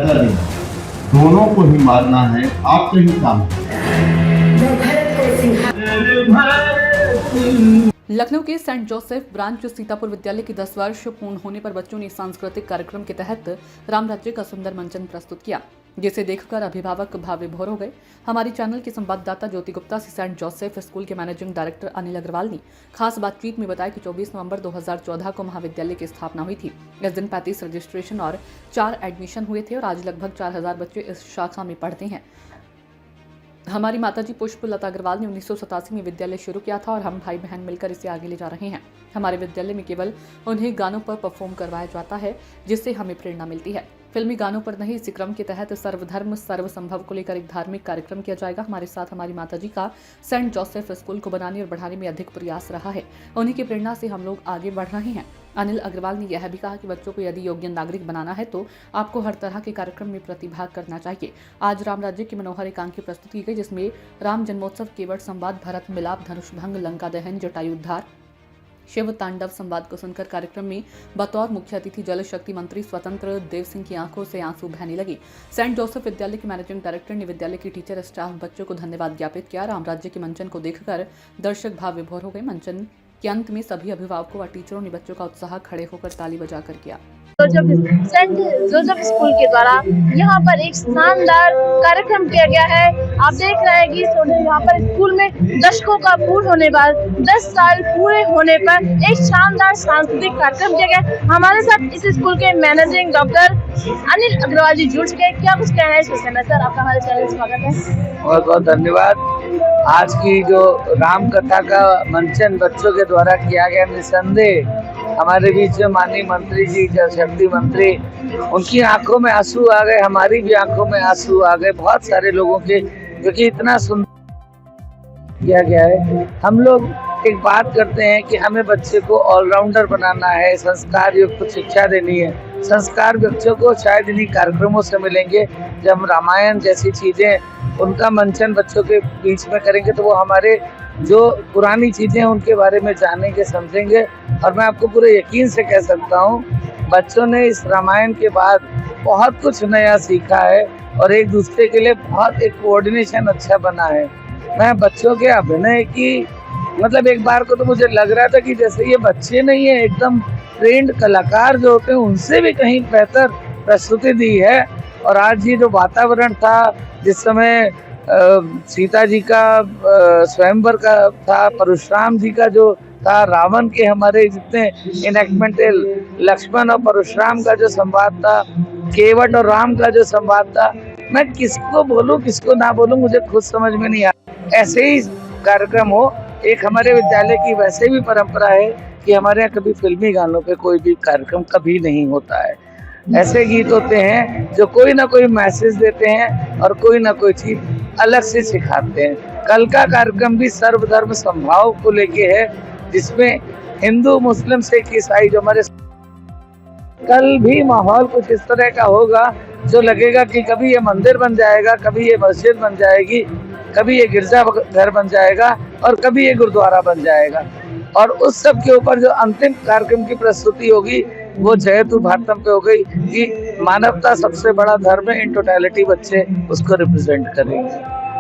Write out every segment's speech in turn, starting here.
बदला लेना, दोनों को ही मारना है, आपसे ही काम है। लखनऊ के सेंट जोसेफ ब्रांच सीतापुर विद्यालय की 10 वर्ष पूर्ण होने पर बच्चों ने सांस्कृतिक कार्यक्रम के तहत राम राज्य का सुंदर मंचन प्रस्तुत किया, जिसे देखकर अभिभावक भाव विभोर हो गए। हमारे चैनल के संवाददाता ज्योति गुप्ता से सेंट जोसेफ स्कूल के मैनेजिंग डायरेक्टर अनिल अग्रवाल ने खास बातचीत में बताया कि 24 नवंबर 2014 को महाविद्यालय की स्थापना हुई थी। इस दिन 35 रजिस्ट्रेशन और 4 एडमिशन हुए थे और आज लगभग 4000 बच्चे इस शाखा में पढ़ते हैं। हमारी माताजी पुष्पलता अग्रवाल ने 1987 में विद्यालय शुरू किया था और हम भाई बहन मिलकर इसे आगे ले जा रहे हैं। हमारे विद्यालय में केवल उन्हें गानों पर परफॉर्म करवाया जाता है, जिससे हमें प्रेरणा मिलती है। फिल्मी गानों पर नहीं, इसी क्रम के तहत सर्वधर्म सर्व संभव को लेकर एक धार्मिक कार्यक्रम किया जाएगा। हमारे साथ हमारी माताजी का सेंट जोसेफ स्कूल को बनाने और बढ़ाने में अधिक प्रयास रहा है। उन्हीं की प्रेरणा से हम लोग आगे बढ़ रहे हैं। अनिल अग्रवाल ने यह भी कहा कि बच्चों को यदि योग्य नागरिक बनाना है तो आपको हर तरह के कार्यक्रम में प्रतिभाग करना चाहिए। आज राम राज्य की मनोहर एकांकी प्रस्तुत की गई, जिसमें राम जन्मोत्सव, केवट संवाद, भरत मिलाप, धनुष भंग, लंका दहन, जटायुद्धार, शिव तांडव संवाद को सुनकर कार्यक्रम में बतौर मुख्य अतिथि जल शक्ति मंत्री स्वतंत्र देव सिंह की आंखों से आंसू बहने लगे। सेंट जोसेफ विद्यालय के मैनेजिंग डायरेक्टर ने विद्यालय की टीचर, स्टाफ, बच्चों को धन्यवाद ज्ञापित किया। राम राज्य के मंचन को देखकर दर्शक भाव विभोर हो गए। मंचन के अंत में सभी अभिभावकों व टीचरों ने बच्चों का उत्साह खड़े होकर ताली बजाकर किया। सेंट जोसेफ स्कूल के द्वारा यहाँ पर एक शानदार कार्यक्रम किया गया है। आप देख रहे हैं कि यहाँ पर स्कूल में दशकों का पूर्ण होने बाद 10 साल पूरे होने पर एक शानदार सांस्कृतिक कार्यक्रम किया गया। हमारे साथ इस स्कूल के मैनेजिंग डॉक्टर अनिल अग्रवाल जी जुड़ चुके हैं। क्या कुछ कहना है इस विषय में? सर, आपका हमारे चैनल में स्वागत है। बहुत बहुत धन्यवाद। आज की जो राम कथा का मंचन बच्चों के द्वारा किया गया, निसंदेह हमारे बीच में माननीय मंत्री जी, जल शक्ति मंत्री, उनकी आंखों में आंसू आ गए, हमारी भी आंखों में आंसू आ गए। बहुत सारे लोगों के, क्योंकि इतना सुंदर किया गया है। हम लोग एक बात करते हैं कि हमें बच्चे को ऑलराउंडर बनाना है, संस्कार युक्त शिक्षा देनी है। संस्कार बच्चों को शायद इन्हीं कार्यक्रमों से मिलेंगे। जब हम रामायण जैसी चीजें, उनका मंचन बच्चों के बीच में करेंगे तो वो हमारे जो पुरानी चीजें उनके बारे में जानेंगे, समझेंगे। और मैं आपको पूरे यकीन से कह सकता हूँ, बच्चों ने इस रामायण के बाद बहुत कुछ नया सीखा है और एक दूसरे के लिए बहुत एक कोऑर्डिनेशन अच्छा बना है। मैं बच्चों के अभिनय की मतलब एक बार को तो मुझे लग रहा था कि जैसे ये बच्चे नहीं है, एकदम ट्रेंड कलाकार जो होते हैं उनसे भी कहीं बेहतर प्रस्तुति दी है। और आज ये जो वातावरण था, जिस समय सीता जी का स्वयंवर का था, परशुराम जी का जो था, रावण के हमारे जितने इनेक्टमेंट, लक्ष्मण और परशुराम का जो संवाद था, केवट और राम का जो संवाद था, मैं किसको बोलूं किसको ना बोलूं मुझे खुद समझ में नहीं आया। ऐसे ही कार्यक्रम हो। एक हमारे विद्यालय की वैसे भी परंपरा है कि हमारे यहाँ कभी फिल्मी गानों पे कोई भी कार्यक्रम कभी नहीं होता है। ऐसे गीत होते हैं जो कोई ना कोई मैसेज देते हैं और कोई ना कोई चीज अलग से सिखाते हैं। कल का कार्यक्रम भी सर्वधर्म समभाव को लेके है, जिसमें हिंदू, मुस्लिम, सिख, ईसाई जो हमारे, कल भी माहौल कुछ इस तरह का होगा जो लगेगा कि कभी ये मंदिर बन जाएगा, कभी ये मस्जिद बन जाएगी, कभी ये गिरजा घर बन जाएगा और कभी ये गुरुद्वारा बन जाएगा। और उस सब के ऊपर जो अंतिम कार्यक्रम की प्रस्तुति होगी वो जयतु भारतम पे हो गई कि मानवता सबसे बड़ा धर्म है, इन टोटलिटी बच्चे उसको रिप्रेजेंट करेंगे।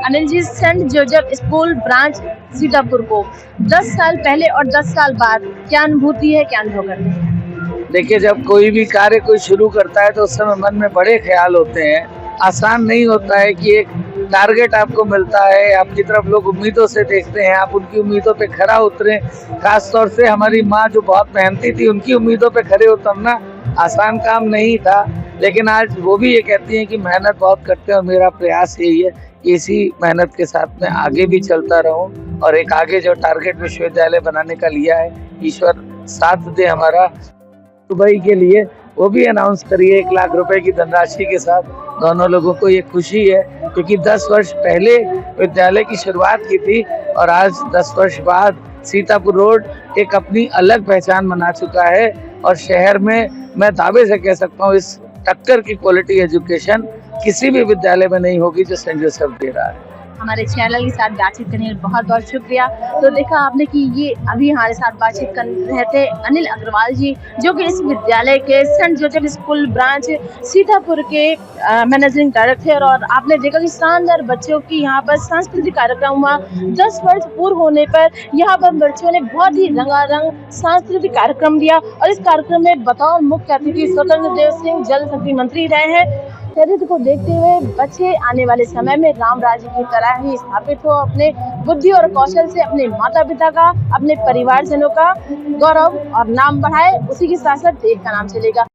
Anil ji, Saint Joseph school branch Sitapur को 10 साल पहले और 10 साल बाद क्या अनुभूति है, क्या अनुभव करते हैं? देखिए, जब कोई भी कार्य कोई शुरू करता है तो उस समय मन में बड़े ख्याल होते हैं। आसान नहीं होता है कि एक टारगेट आपको मिलता है, आपकी तरफ लोग उम्मीदों से देखते हैं, आप उनकी उम्मीदों पे खरा उतरे। खास तौर से हमारी माँ जो बहुत मेहनती थी, उनकी उम्मीदों पे खरे उतरना आसान काम नहीं था। लेकिन आज वो भी ये कहती हैं कि मेहनत बहुत करते हैं और मेरा प्रयास यही है कि इसी मेहनत के साथ में आगे भी चलता रहूं और एक आगे जो टारगेट विश्वविद्यालय बनाने का लिया है, ईश्वर साथ दे हमारा। दुबई के लिए वो भी अनाउंस करिए 1 लाख रुपए की धनराशि के साथ। दोनों लोगों को ये खुशी है क्योंकि 10 वर्ष पहले विद्यालय की शुरुआत की थी और आज 10 वर्ष बाद सीतापुर रोड एक अपनी अलग पहचान बना चुका है। और शहर में मैं दावे से कह सकता हूँ, इस टक्कर की क्वालिटी एजुकेशन किसी भी विद्यालय में नहीं होगी जो सेंट जोसेफ दे रहा है। हमारे चैनल के साथ बातचीत करने के लिए बहुत बहुत शुक्रिया। तो देखा आपने कि ये अभी हमारे साथ बातचीत कर रहे थे अनिल अग्रवाल जी, जो कि इस विद्यालय के saint Joseph school branch Sitapur के मैनेजिंग डायरेक्टर। और आपने देखा कि शानदार बच्चों की यहाँ पर सांस्कृतिक कार्यक्रम हुआ। 10 वर्ष पूर्ण होने पर यहाँ पर बच्चों ने बहुत ही रंगारंग सांस्कृतिक कार्यक्रम दिया। और इस कार्यक्रम में बतौर मुख्य अतिथि स्वतंत्र देव सिंह जल शक्ति मंत्री रहे हैं। चरित्र को देखते हुए बच्चे आने वाले समय में राम राज्य की तरह ही स्थापित हो, अपने बुद्धि और कौशल से अपने माता पिता का, अपने परिवारजनों का गौरव और नाम बढ़ाए। उसी के साथ साथ देश का नाम चलेगा।